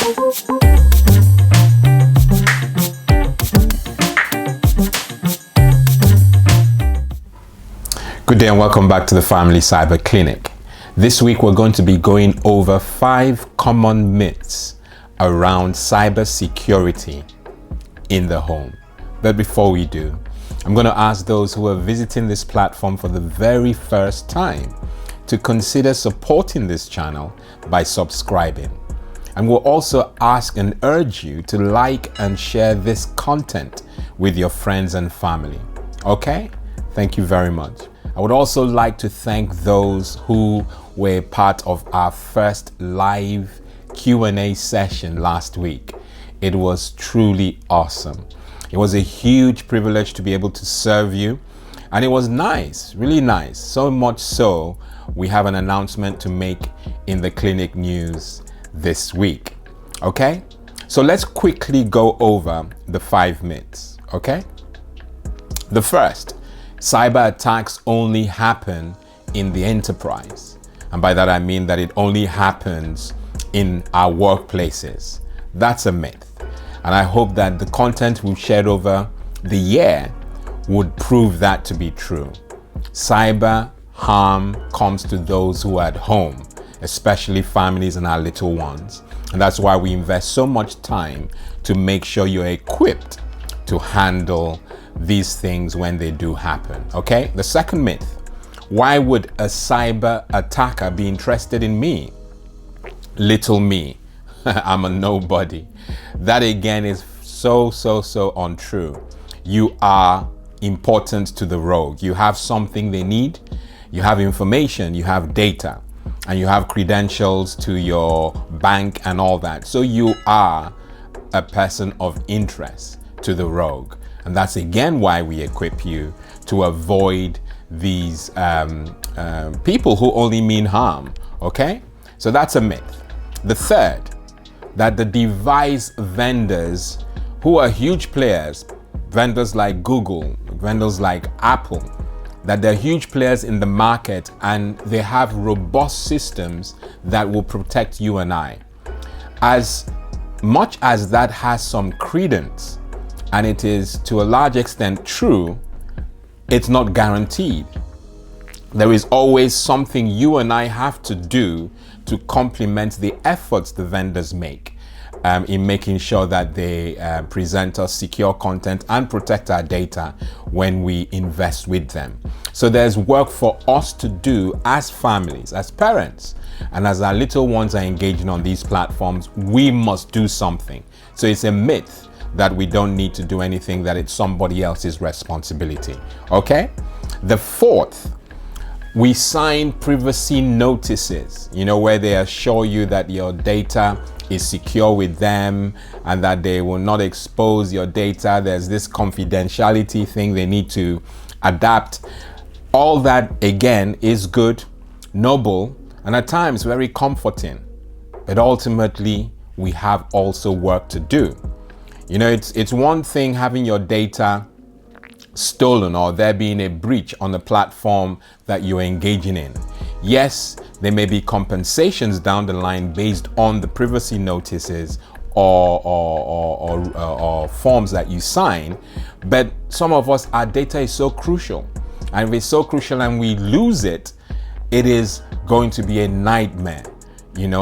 Good day and welcome back to the Family Cyber Clinic. This week we're going to be going over 5 common myths around cyber security in the home. But before we do, I'm going to ask those who are visiting this platform for the very first time to consider supporting this channel by subscribing. And we'll also ask and urge you to like and share this content with your friends and family. Okay? Thank you very much. I would also like to thank those who were part of our first live Q&A session last week. It was truly awesome. It was a huge privilege to be able to serve you, and it was nice, really nice. So much so, we have an announcement to make in the clinic news this week. Okay? So let's quickly go over the 5 myths, okay? The first, cyber attacks only happen in the enterprise. And by that I mean that it only happens in our workplaces. That's a myth. And I hope that the content we've shared over the year would prove that to be true. Cyber harm comes to those who are at home, especially families and our little ones. And that's why we invest so much time to make sure you're equipped to handle these things when they do happen. Okay? The second myth, why would a cyber attacker be interested in me? Little me. I'm a nobody. That again is so untrue. You are important to the rogue. You have something they need. You have information, you have data, and you have credentials to your bank and all that. So you are a person of interest to the rogue. And that's again why we equip you to avoid these people who only mean harm, okay? So that's a myth. The third, that the device vendors who are huge players, vendors like Google, vendors like Apple, that they're huge players in the market and they have robust systems that will protect you and I. As much as that has some credence, and it is to a large extent true, it's not guaranteed. There is always something you and I have to do to complement the efforts the vendors make in making sure that they present us secure content and protect our data when we invest with them. So there's work for us to do as families, as parents, and as our little ones are engaging on these platforms, we must do something. So it's a myth that we don't need to do anything, that it's somebody else's responsibility. Okay? The fourth, we sign privacy notices, where they assure you that your data is secure with them and that they will not expose your data. There's this confidentiality thing they need to adapt. All that, again, is good, noble, and at times very comforting. But ultimately, we have also work to do. It's one thing having your data stolen or there being a breach on the platform that you're engaging in. Yes, there may be compensations down the line based on the privacy notices or forms that you sign, but some of us, our data is so crucial. And if it's so crucial and we lose it, it is going to be a nightmare.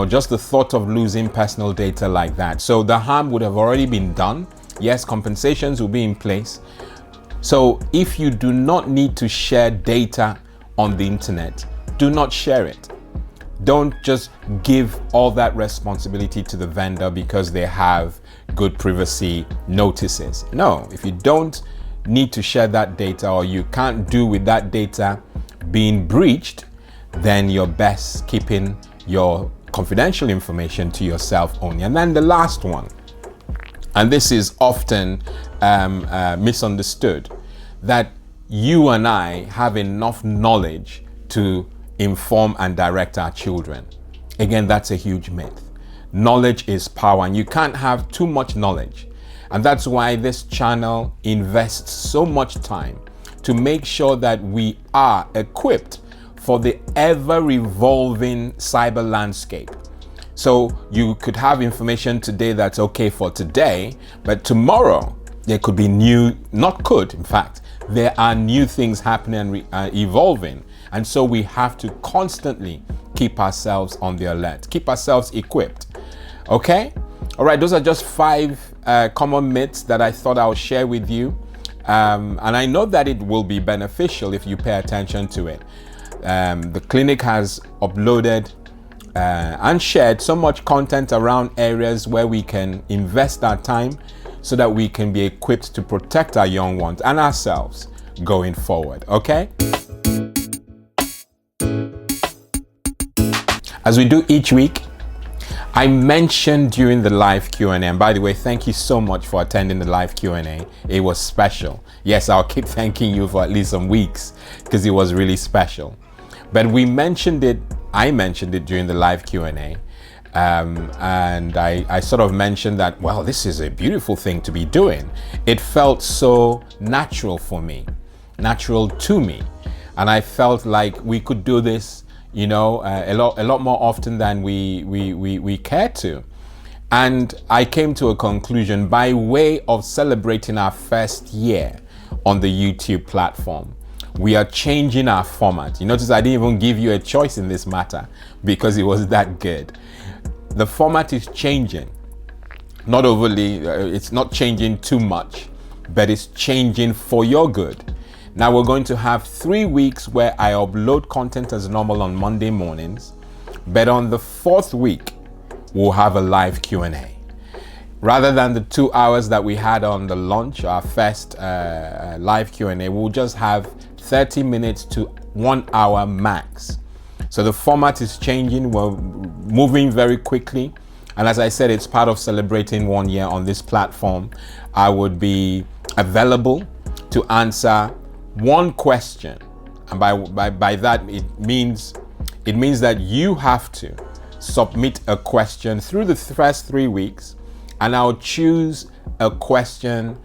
Just the thought of losing personal data like that. So the harm would have already been done. Yes, compensations will be in place. So if you do not need to share data on the internet, do not share it. Don't just give all that responsibility to the vendor because they have good privacy notices. No, if you don't need to share that data or you can't do with that data being breached, then you're best keeping your confidential information to yourself only. And then the last one, and this is often misunderstood, that you and I have enough knowledge to inform and direct our children. Again, that's a huge myth. Knowledge is power, and you can't have too much knowledge. And that's why this channel invests so much time to make sure that we are equipped for the ever-evolving cyber landscape. So you could have information today that's okay for today, but tomorrow there could be in fact, there are new things happening and evolving. And so we have to constantly keep ourselves on the alert, keep ourselves equipped. Okay? All right, those are just 5 common myths that I thought I would share with you. And I know that it will be beneficial if you pay attention to it. The clinic has uploaded and shared so much content around areas where we can invest our time so that we can be equipped to protect our young ones and ourselves going forward. Okay? As we do each week, I mentioned during the live Q&A, and by the way, thank you so much for attending the live Q&A. It was special. Yes, I'll keep thanking you for at least some weeks because it was really special. But I mentioned it during the live Q&A. And I sort of mentioned that, well, this is a beautiful thing to be doing. It felt so natural for me, natural to me. And I felt like we could do this, a lot more often than we care to. And I came to a conclusion by way of celebrating our first year on the YouTube platform. We are changing our format. You notice I didn't even give you a choice in this matter because it was that good. The format is changing. Not overly, it's not changing too much, but it's changing for your good. Now we're going to have 3 weeks where I upload content as normal on Monday mornings, but on the 4th week, we'll have a live Q&A. Rather than the 2 hours that we had on the launch, our first live Q&A, we'll just have 30 minutes to 1 hour max. So the format is changing. We're moving very quickly. And as I said, it's part of celebrating 1 year on this platform. I would be available to answer one question. And by that, it means that you have to submit a question through the first 3 weeks, and I'll choose a question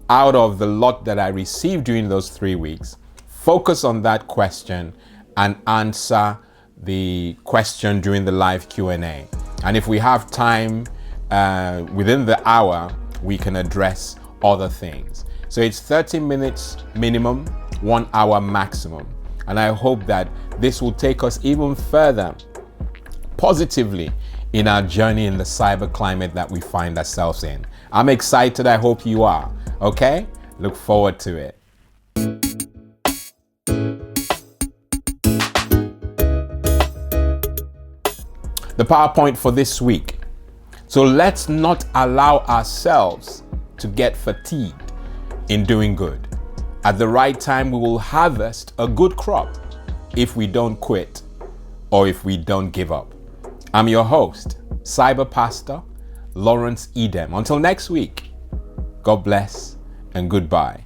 out of the lot that I received during those 3 weeks, focus on that question, and answer the question during the live Q&A. And if we have time within the hour, we can address other things. So it's 30 minutes minimum, 1 hour maximum. And I hope that this will take us even further positively in our journey in the cyber climate that we find ourselves in. I'm excited. I hope you are. Okay? Look forward to it. The PowerPoint for this week. So let's not allow ourselves to get fatigued in doing good. At the right time, we will harvest a good crop if we don't quit or if we don't give up. I'm your host, Cyber Pastor Lawrence Edem. Until next week, God bless and goodbye.